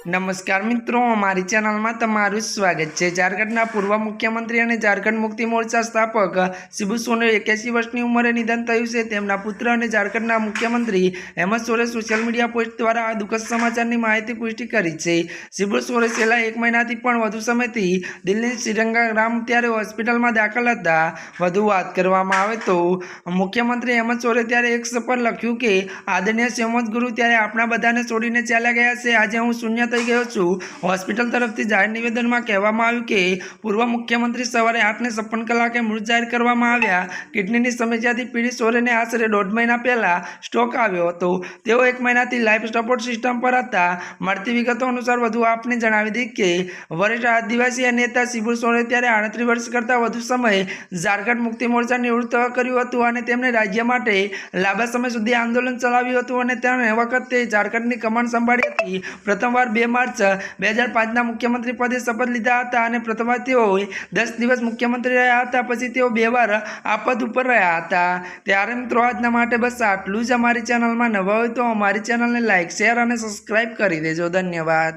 नमस्कार मित्रों, हमारी चैनल में तमारू स्वागत है। झारखंडना पूर्व मुख्यमंत्री और झारखंड मुक्ति मोर्चा स्थापक शिबू सोरेन 81 वर्षनी उंमरे निधन थयुं छे। तेमना पुत्र और झारखंडना मुख्यमंत्री Hemant Soren social media post द्वारा आ दुखद समाचारनी माहिती पुष्टि करी छे। शिबू सोरेन छेल्ला 1 महीनाथी पण वधु समयथी दिल्ही श्रीरंगा ग्राम त्यारे होस्पिटल में दाखल हता। वधु वात करवामां आवे तो मुख्यमंत्री हेमंत सोरेन त्यारे एक पर लख्युं के आदरणीय हेमंत गुरु त्यारे आपणा बधाने छोड़ीने चाल्या गया छे। आज हूँ शून्य थई गयो छुं। होस्पिटल तरफथी जाहेर निवेदनमां कहेवामां आव्युं के पूर्व मुख्यमंत्री सवारे 8:56 कलाके मृत जाहेर करवामां आव्या। किडनीनी समस्याथी पीड़ित सोरेने आशरे 1.5 महीना पहेला स्ट्रोक आव्यो हतो। तेओ 1 महीनाथी लाइफ सपोर्ट सिस्टम पर हता। मळती विगतो अनुसार वधु आपने जणावी दी के वरिष्ठ आदिवासी नेता शिबू सोरेन त्यारे 38 वर्ष करता वधु समय झारखंड मुक्ति मोर्चा नेतृत्व कर्युं हतुं અને તેમણે રાજ્ય માટે લાંબા સમય સુધી આંદોલન ચલાવ્યું હતું અને તે વખતે ઝારખંડની કમાન સંભાળી હતી। પ્રથમવાર 2 માર્ચ 2005ના મુખ્યમંત્રી પદે શપથ લીધા હતા અને પ્રથમવાર તેઓ 10 દિવસ મુખ્યમંત્રી રહ્યા હતા। પછી તેઓ 2 વાર આ પદ ઉપર રહ્યા હતા। ત્યારે મિત્રો આજના માટે બસ આટલું જ। અમારી ચેનલમાં નવા હોય તો અમારી ચેનલને લાઈક, શેર અને સબસ્ક્રાઇબ કરી દેજો। ધન્યવાદ।